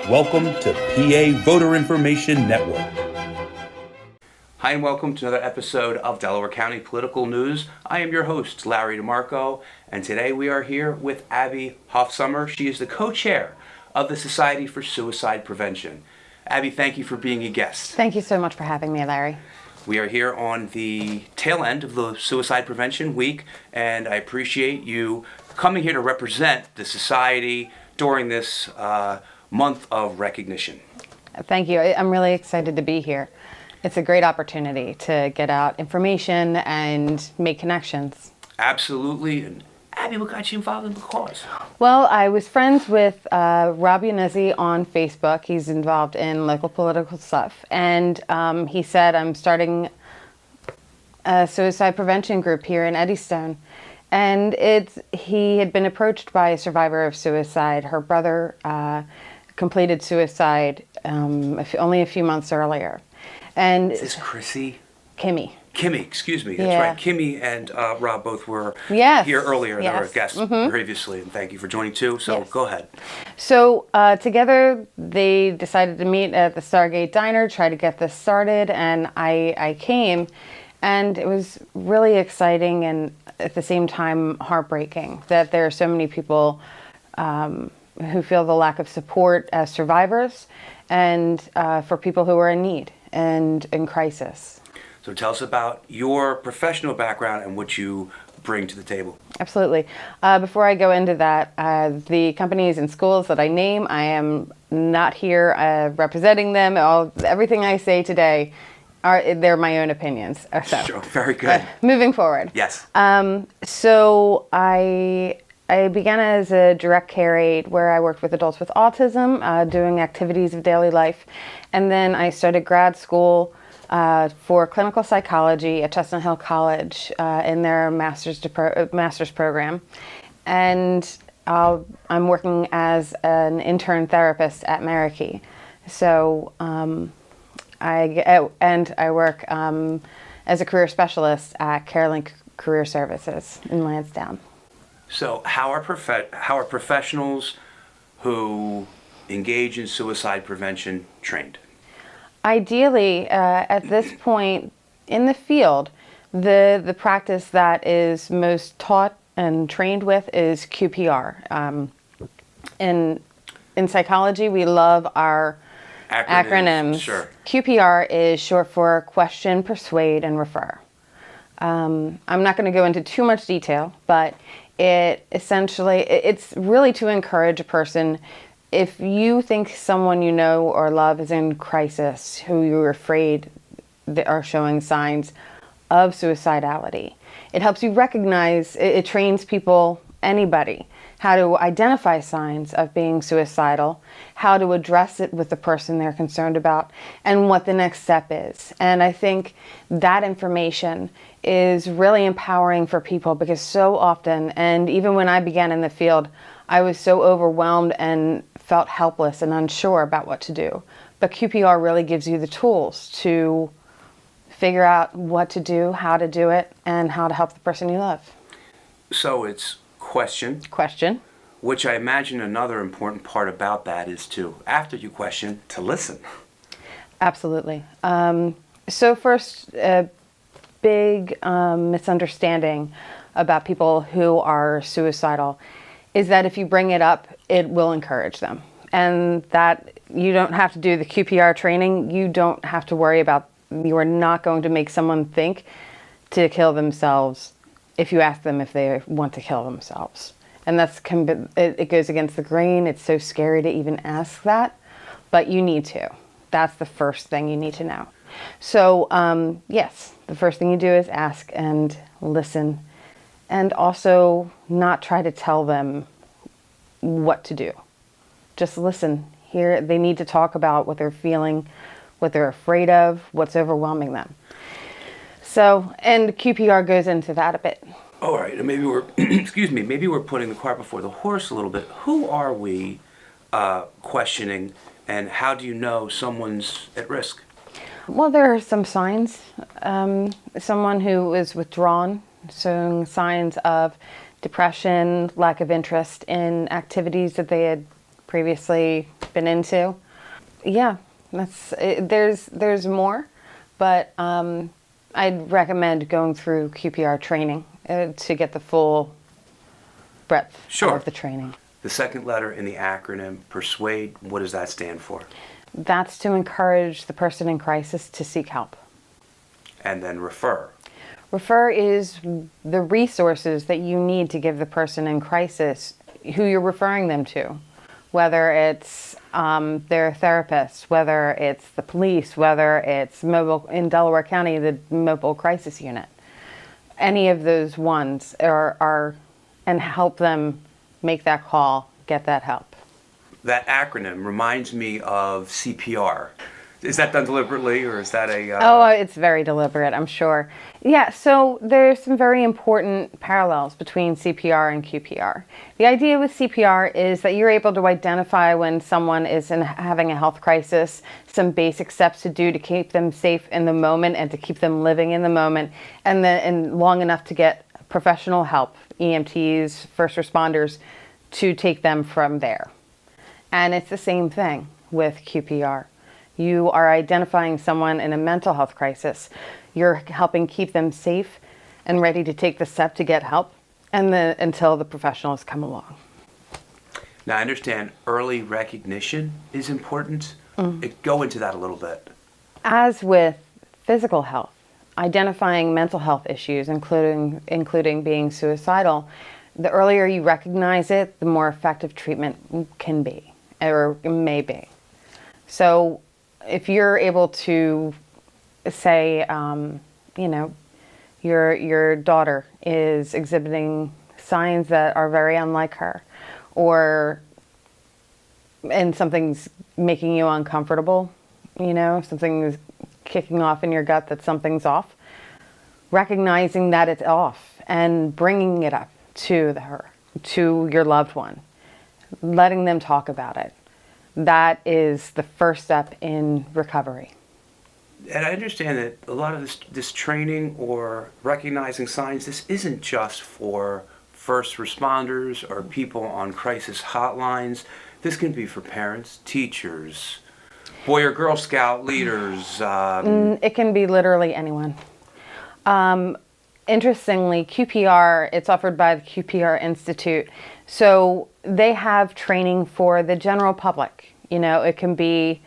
Welcome to PA Voter Information Network. Hi and welcome to another episode of Delaware County Political News. I am your host, Larry DeMarco, and today we are here with Abby Hoffsommer. She is the co-chair of the Society for Suicide Prevention. Abby, thank you for being a guest. Thank you so much for having me, Larry. We are here on the tail end of the Suicide Prevention Week, and I appreciate you coming here to represent the Society during this month of recognition. Thank you. I'm really excited to be here. It's a great opportunity to get out information and make connections. Absolutely. And Abby, what got you involved in the cause? Well, I was friends with Rob Yanezzi on Facebook. He's involved in local political stuff. And he said, I'm starting a suicide prevention group here in Eddystone. And he had been approached by a survivor of suicide. Her brother completed suicide only a few months earlier. And is this Chrissy? Kimmy, excuse me. That's right. Kimmy and Rob both were here earlier. Yes. They were guests previously, and thank you for joining too. So go ahead. So together they decided to meet at the Stargate Diner, try to get this started, and I came, and it was really exciting and at the same time heartbreaking that there are so many people who feel the lack of support as survivors, and for people who are in need and in crisis. So tell us about your professional background and what you bring to the table. Absolutely. Before I go into that, the companies and schools that I name, I am not here representing them. Everything I say today, they're my own opinions. So, sure. Very good. Moving forward. Yes. So I began as a direct care aide where I worked with adults with autism, doing activities of daily life. And then I started grad school for clinical psychology at Chestnut Hill College in their master's program. And I'm working as an intern therapist at Marikey. So I work as a career specialist at CareLink Career Services in Lansdowne. So how are professionals who engage in suicide prevention trained? Ideally, at this point in the field, the practice that is most taught and trained with is QPR. In psychology, we love our acronyms. Sure. QPR is short for question, persuade, and refer. I'm not going to go into too much detail, but it's really to encourage a person. If you think someone you know or love is in crisis, who you're afraid that are showing signs of suicidality, it helps you recognize, it trains people, anybody, how to identify signs of being suicidal, how to address it with the person they're concerned about, and what the next step is. And I think that information is really empowering for people because so often, and even when I began in the field, I was so overwhelmed and felt helpless and unsure about what to do. But QPR really gives you the tools to figure out what to do, how to do it, and how to help the person you love. So it's question, which I imagine another important part about that is to, after you question, to listen. Absolutely. So first, a big misunderstanding about people who are suicidal is that if you bring it up, it will encourage them. And that you don't have to do the QPR training. You don't have to worry about, you are not going to make someone think to kill themselves if you ask them if they want to kill themselves. And it goes against the grain. It's so scary to even ask that, but you need to. That's the first thing you need to know. So yes, the first thing you do is ask and listen, and also not try to tell them what to do. Just listen. Here, they need to talk about what they're feeling, what they're afraid of, what's overwhelming them. So, and QPR goes into that a bit. All right, and maybe we're, maybe we're putting the cart before the horse a little bit. Who are we questioning, and how do you know someone's at risk? Well, there are some signs. Someone who is withdrawn, showing signs of depression, lack of interest in activities that they had previously been into. Yeah, there's more, but I'd recommend going through QPR training to get the full breadth of the training. The second letter in the acronym, PERSUADE, what does that stand for? That's to encourage the person in crisis to seek help. And then REFER. REFER is the resources that you need to give the person in crisis who you're referring them to, whether it's their therapist, whether it's the police, whether it's in Delaware County, the mobile crisis unit. Any of those ones are and help them make that call, get that help. That acronym reminds me of CPR. Is that done deliberately, or is that a... Oh, it's very deliberate, I'm sure. Yeah, so there's some very important parallels between CPR and QPR. The idea with CPR is that you're able to identify when someone is having a health crisis, some basic steps to do to keep them safe in the moment and to keep them living in the moment, and long enough to get professional help, EMTs, first responders, to take them from there. And it's the same thing with QPR. You are identifying someone in a mental health crisis. You're helping keep them safe and ready to take the step to get help until the professionals come along. Now, I understand early recognition is important. Go into that a little bit. As with physical health, identifying mental health issues, including being suicidal, the earlier you recognize it, the more effective treatment can be, or may be. So if you're able to say, your daughter is exhibiting signs that are very unlike her, and something's making you uncomfortable, something's kicking off in your gut that something's off, recognizing that it's off and bringing it up to your loved one, letting them talk about it. That is the first step in recovery. And I understand that a lot of this training or recognizing signs, this isn't just for first responders or people on crisis hotlines. This can be for parents, teachers, Boy or Girl Scout leaders. It can be literally anyone. Interestingly, QPR, it's offered by the QPR Institute. So they have training for the general public. It can be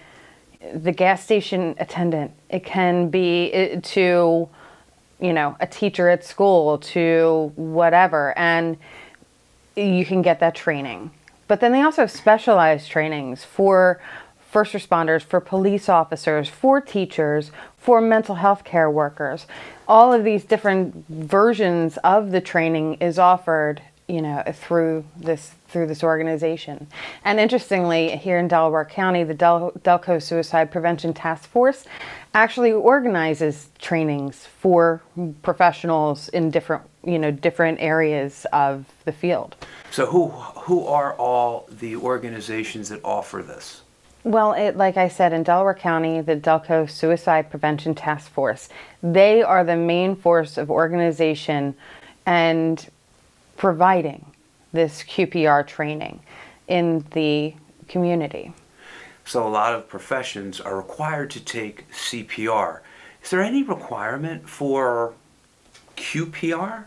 the gas station attendant. It can be to, a teacher at school, to whatever. And you can get that training. But then they also have specialized trainings for first responders, for police officers, for teachers, for mental health care workers. All of these different versions of the training is offered, through this organization. And interestingly, here in Delaware County, the Delco Suicide Prevention Task Force actually organizes trainings for professionals in different areas of the field. So who are all the organizations that offer this? Well, like I said, in Delaware County, the Delco Suicide Prevention Task Force, they are the main force of organization and providing this QPR training in the community. So a lot of professions are required to take CPR. Is there any requirement for QPR?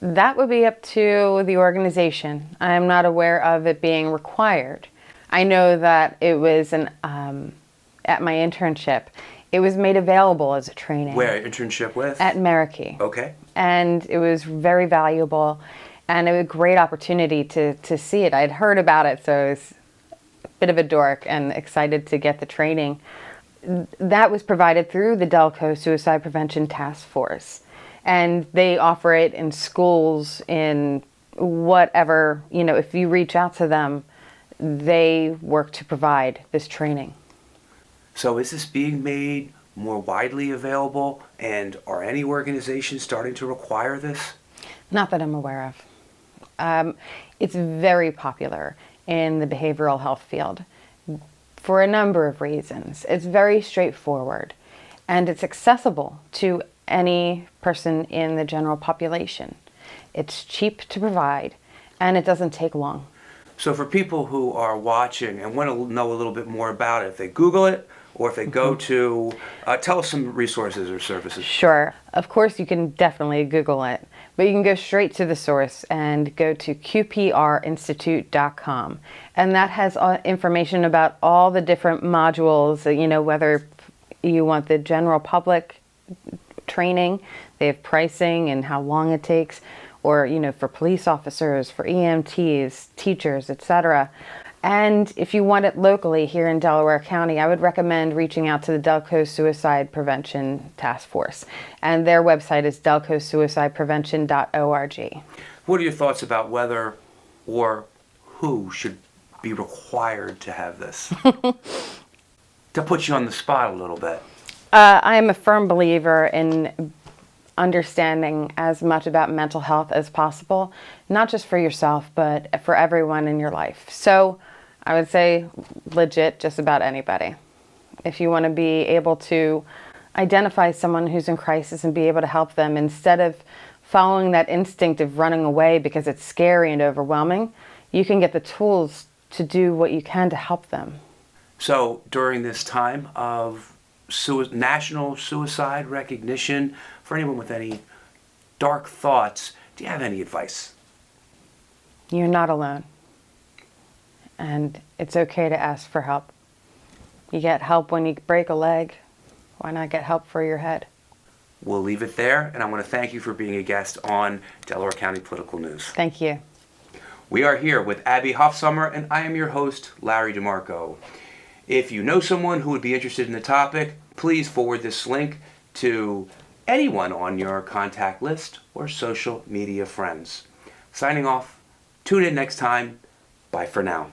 That would be up to the organization. I am not aware of it being required. I know that it was at my internship, it was made available as a training. Where, internship with? At Meraki. Okay. And it was very valuable, and it was a great opportunity to see it. I'd heard about it, so I was a bit of a dork and excited to get the training. That was provided through the Delco Suicide Prevention Task Force. And they offer it in schools, in whatever, if you reach out to them, they work to provide this training. So is this being made more widely available, and are any organizations starting to require this? Not that I'm aware of. It's very popular in the behavioral health field for a number of reasons. It's very straightforward, and it's accessible to any person in the general population. It's cheap to provide, and it doesn't take long. So for people who are watching and want to know a little bit more about it, if they Google it or if they go to, tell us some resources or services. Sure. Of course, you can definitely Google it, but you can go straight to the source and go to qprinstitute.com. And that has information about all the different modules, whether you want the general public training, they have pricing and how long it takes, or, for police officers, for EMTs, teachers, etc. And if you want it locally here in Delaware County, I would recommend reaching out to the Delco Suicide Prevention Task Force. And their website is delcosuicideprevention.org. What are your thoughts about whether or who should be required to have this? To put you on the spot a little bit. I am a firm believer in understanding as much about mental health as possible, not just for yourself, but for everyone in your life. So I would say legit just about anybody. If you want to be able to identify someone who's in crisis and be able to help them instead of following that instinct of running away because it's scary and overwhelming, you can get the tools to do what you can to help them. So during this time of National Suicide Recognition, for anyone with any dark thoughts, do you have any advice? You're not alone. And it's okay to ask for help. You get help when you break a leg. Why not get help for your head? We'll leave it there, and I want to thank you for being a guest on Delaware County Political News. Thank you. We are here with Abby Hoffsommer, and I am your host, Larry DeMarco. If you know someone who would be interested in the topic, please forward this link to anyone on your contact list or social media friends. Signing off. Tune in next time. Bye for now.